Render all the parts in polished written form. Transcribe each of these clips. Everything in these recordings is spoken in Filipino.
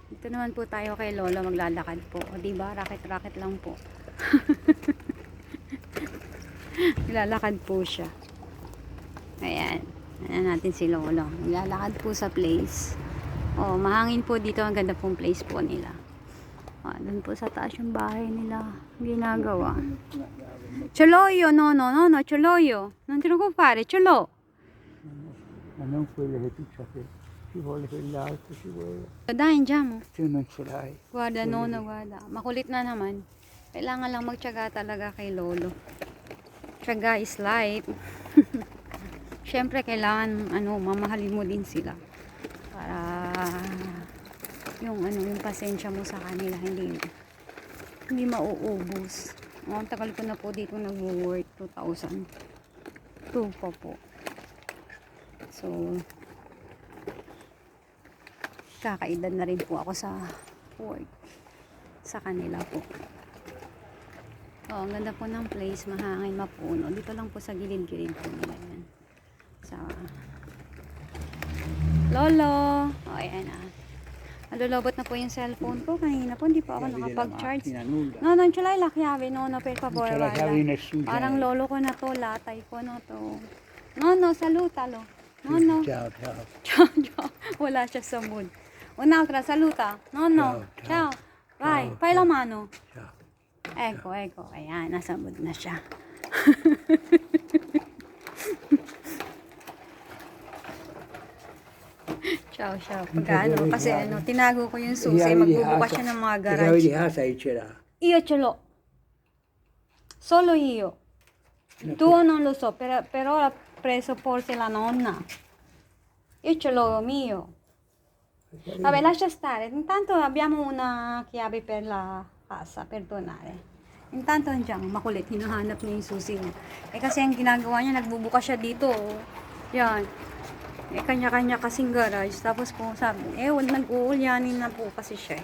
Dito naman po tayo kay Lolo maglalakad po. O diba, raket-raket lang po. Maglalakad po siya. Ayan. Ayan natin si Lolo. Maglalakad po sa place. Oh, mahangin po dito. Ang ganda pong place po nila. Doon po sa taas yung bahay nila. Ginagawa. Choloyo, no, no, no, no, Choloyo. Non ti preoccupare, Cholo. Ma non quelle che tu c'hai, ci vuole quell'altro, ci vuole. Dai, andiamo. Tu non ce l'hai. Guarda, nono, guarda. Makulit na naman. Kailangan lang magtiyaga talaga kay Lolo. Tiyaga is life. Siyempre, kailangan, mamahalin mo din sila. Para, yung pasensya mo sa kanila, hindi mauubos. Ang tagal ko na po dito nag-work, 2002 pa po. So, kakaedad na rin po ako sa work sa kanila po. Ang ganda po ng place, mahangin, mapuno. Dito lang po sa gilid-gilid po nila yan. Lolo! Ayan na. Nalulobot na po yung cellphone ko. Kanina po, hindi po ako nakapag-charge. No, non ce l'hai la chiave, no, per favore. Parang lolo ko na to, latay ko na to. No, salutalo. No. Ciao, ciao. Ciao, ciao. Wala siya sa mood. Un'altra, saluta. No. Ciao. Vai, fai la mano. Ciao. Ecco. Ayan, nasa mood na siya. Ciao. Pagka kasi tinago ko yung susi, magbubukas siya ng mga La garage. chiave di casa e ce l'ha. Io ce l'ho. Solo io. Tuo non lo so, però l'ha preso forse la nonna. Io ce l'ho mio. Vabbè, lascia stare. Intanto abbiamo una chiave per la casa, per donare. Intanto andiamo, makulit, hinahanap niya yung susi niya. Kasi ang ginagawa niya, nagbubukas siya dito. Yan. Kanya-kanya kasing garage. Tapos po sabi, nag-uulyanin na po kasi siya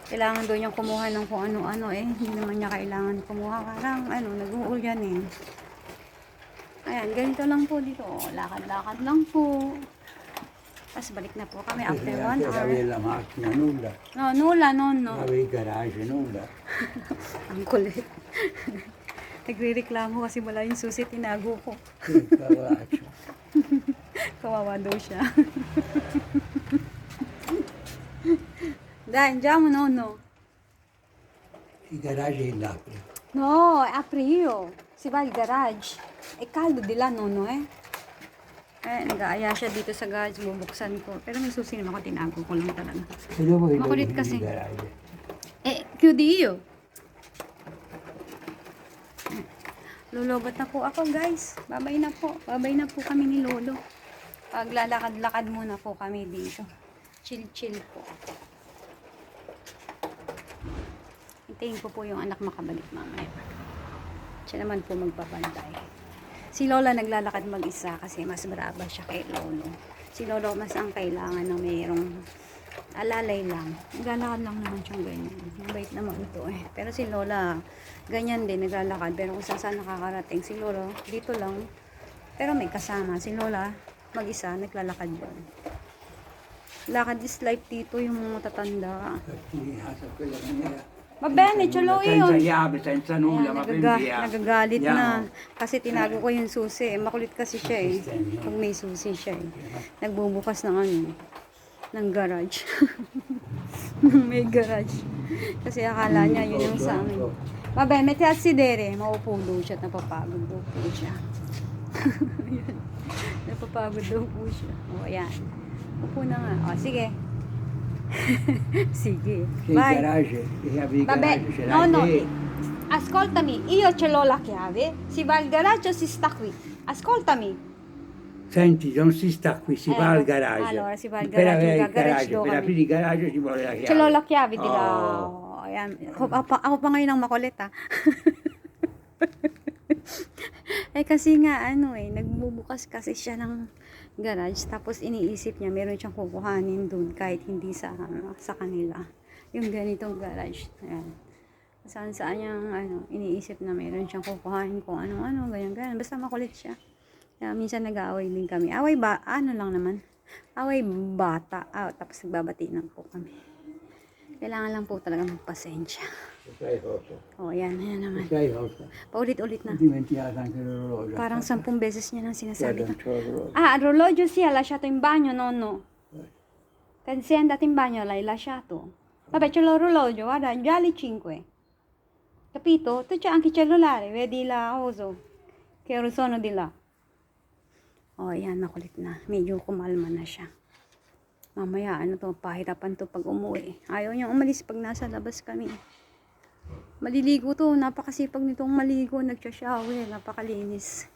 Kailangan doon niyang kumuha ng kung ano-ano Hindi naman niya kailangan kumuha. Parang nag-uulyanin. Ayan, ganito lang po dito. Lakad-lakad lang po. Tapos balik na po kami after 1 hour. Avevi la macchina, nulla. No, nulla, nonno. Avevi il garage, nulla. Ang kulit. Nagre-reklamo kasi wala yung susi, tinago ko. Che cavolaccio. Kawawa daw siya. Dai, andiamo, nonno. Il garage è là. No, apri io. Si va al garage. È caldo di là, nonno, nag-aaya siya dito sa garage, bubuksan ko. Pero may susi naman ako, tinago ko lang talaga. E dopo che Makulit chiudi kasi. il garage. Chiudi io. Lulobot na po ako, guys. Babay na po kami ni Lolo. Paglalakad-lakad muna po kami dito. Chill po. Hintayin ko po yung anak makabalik mamaya. Siya naman po magbabantay. Si Lola naglalakad mag-isa kasi mas brava siya kay Lolo. Si Lolo mas ang kailangan na mayroong alalay lang. Naglalakad lang naman siyang ganyan. Mabait naman ito Pero si Lola, ganyan din, naglalakad. Pero kung saan nakakarating, si Lolo, dito lang. Pero may kasama. Si Lola, mag-isa, naglalakad yun. Lakad is life dito yung mga tatanda. Quella maniera. Va bene, ce l'ho io. Senza chiave, senza nulla, ma prendi via. Nagagalit na. Andiamo. Kasi tinago ko yung susi. Makulit kasi siya Pag may susi siya Nagbubukas ng ng garage. May garage. Kasi akala niya yun yung sa amin. Vabbè, metti a sedere. Maupo daw siya. Napapagod daw po siya. Napapagod daw po siya. Ayan. Upo na nga. Sige. Sige. Che il Vai. garage, le chiavi di Vabbè, garage ce l'hai no. te. Ascoltami, io ce l'ho la chiave. Si va al garage o si sta qui? Ascoltami. Senti, non si sta qui, si va al garage. Allora, si va al Per garage, avere il garage garage, dove per kami? aprire il garage ci vuole la chiave. Ce l'ho la chiave, di ba? Oh. Ayan. Ako pa ngayon ang makulit, kasi nga, nagbubukas kasi siya ng garage, tapos iniisip niya, meron siyang kukuhanin dun, kahit hindi sa kanila. Yung ganitong garage. Ayan. Saan niyang, iniisip na meron siyang kukuhanin kung ano, ganyan. Basta makulit siya. Kaya minsan nag-aaway din kami. Away ba? Ano lang naman. Away bata. Tapos nagbabati na po kami. Kailangan lang po talaga magpasensya. Sai cosa? Yan naman. Sai cosa? Paulit-ulit na. Ho dimenticato anche l'orologio. Parang 10 beses niya nang sinasabi Guarda, to. c'ho l'orologio. Il orologio sì, ha lasciato in bagno, nonno. Che sei andato in bagno, l'hai lasciato. Vabbè, c'è l'orologio, guarda, già le 5. Capito? Tu c'è anche il cellulare, vedi la oso. Che ore sono di là. Yan, makulit na. Medyo kumalma na siya. Mamaya, pahirapan to pag umuwi. Ayaw niya umalis pag nasa labas kami. Maliligo to, napakasipag nitong maligo, nagsha-shower, napakalinis.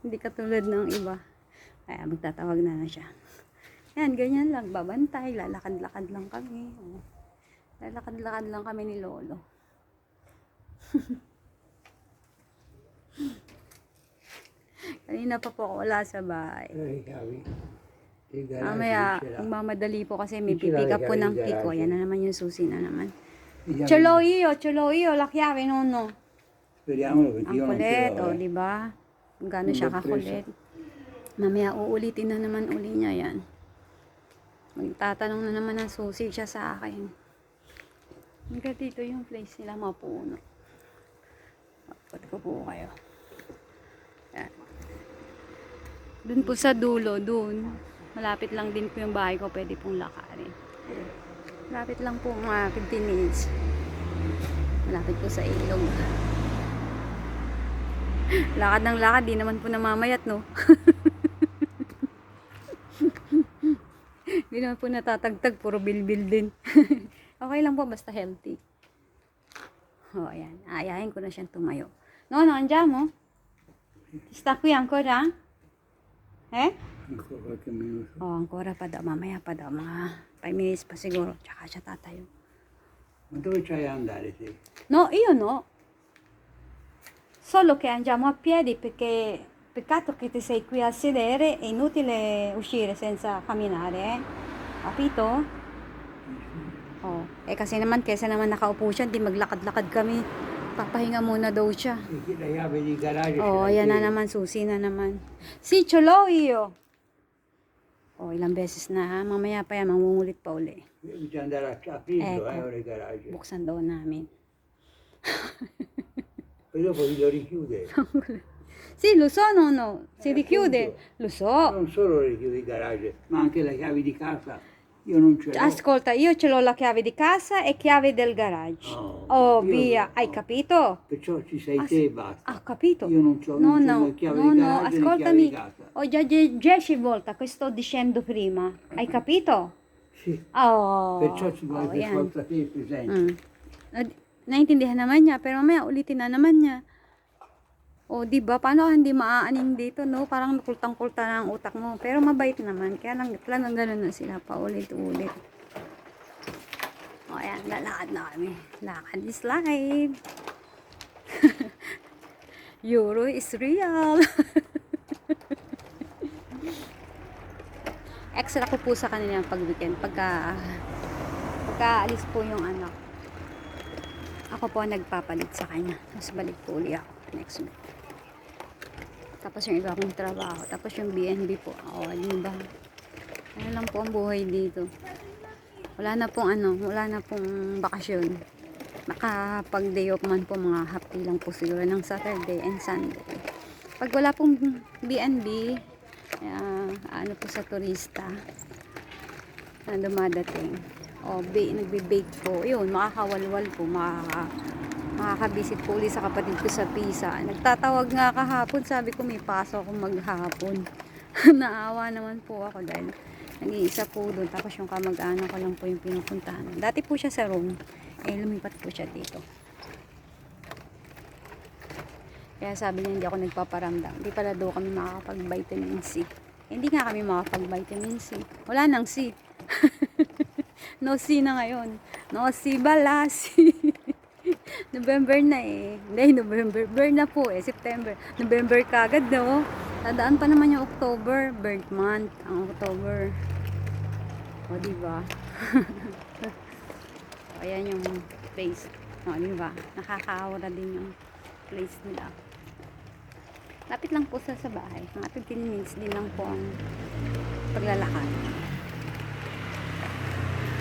Hindi katulad ng iba. Kaya magtatawag na siya. Yan, ganyan lang, babantay, lalakad-lakad lang kami. Lalakad-lakad lang kami ni Lolo. Kanina pa po ako wala sa bahay. Mamaya, magmamadali po kasi may pipick up po ng pico. Yan na naman yung susi na naman. Ce l'ho io, la chiave, nonno. Speriamolo perché Ang io non kulit, ce l'ho. diba? Gano'n siya kakulit. Mamaya uulitin na naman uli niya yan. Magtatanong na naman ng susi siya sa akin. Hanggang dito yung place nila mapuno. Pagkat ko po kayo. Yan. Dun po sa dulo, dun. Malapit lang din po yung bahay ko, pwede pong lakarin. Malapit lang po, mga 15 minutes. Malapit po sa ilog. Lakad ng lakad, di naman po namamayat, no? Di naman po natatagtag, puro bilbil din. Okay lang po, basta healthy. Ayan. Ayahin ko na siyang tumayo. No, andiamo? Sta qui ancora? Ancora qualche minuto. Ancora pa daw, mamaya pa daw, mga 5 minutes pa siguro, tsaka siya tatayo. Ma dove c'hai da andare te? No, io no. Solo che andiamo a piedi perché peccato che ti sei qui a sedere, è inutile uscire senza camminare, Capito? Kasi naman, kesa naman nakaupo siya, di maglakad-lakad kami. Papahinga muna daw siya. La chiave di garage. Ayan na naman, susi na naman. Si, ce l'ho io. Ilang beses na ha. Mamaya pa yan, mangungulit pa uli. Bisogna andare a aprirlo, Ecco. ora il garage. Buksan daw namin. Poi dopo lo richiude. Sì, lo so, no. Si richiude. Lo so. Non solo richiude il garage, ma anche la chiave di casa. Io non ce l'ho. Ascolta, io ce l'ho la chiave di casa e chiave del garage. io Via. no. Hai capito? Perciò ci sei te e basta. Capito? Io non c'ho No, né no, la chiave no, di no, garage né chiave ascoltami. di casa. Ho già 10 volte che sto dicendo prima. Hai capito? Sì. Oh. Perciò ci vuole per yan. forza te presente. Naintindihan naman niya, pero mamaya ulitin na naman niya. Di ba? Paano hindi maaaning dito, no? Parang kultang-kulta na ang utak mo. Pero mabait naman. Kaya lang talagang gano'n na sila paulit-ulit. Ayan, lalakad na kami. Lakad is life. Euro is real. Extra ko po sa kanila pag weekend. Pagka alis po yung anak. Ako po nagpapalit sa kanya. Tapos balik po uli ako next week. Tapos yung iba kong trabaho. Tapos yung BNB po. Diba? Ano lang po ang buhay dito. Wala na pong bakasyon. Nakapag-day off man po, mga happy lang po siguro ng Saturday and Sunday. Pag wala pong BNB, po sa turista na dumadating, nagbe-bake po, yun, makakawalwal po, makakabisit po ulit sa kapatid ko sa Pisa. Nagtatawag nga kahapon, sabi ko may pasok akong maghapon. Naawa naman po ako dahil nag-iisa po doon, tapos yung kamag-anak ko lang po yung pinupuntahan. Dati po siya sa room, lumipat po siya dito. Kaya sabi niya hindi ako nagpaparamdam. Hindi pala daw kami makakapag-vitamin C. Hindi nga kami makakapag-vitamin C. Wala nang C. No C na ngayon. No C bala C. November na Hindi, November. Burn na po September. November kagad, no? Nadaan pa naman yung October. Burnt month ang October. Diba? Ayan yung place. Diba? Nakakaaura din yung place nila. Lapit lang po sa bahay. Mga 15 minutes din lang po ang paglalakad.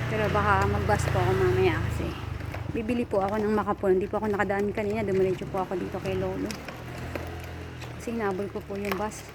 Pero baka mag-bus po ako mamaya kasi bibili po ako ng makapon. Hindi po ako nakadaan kanina. Dumiretso po ako dito kay Lolo. Kasi hinabol ko po yung bus.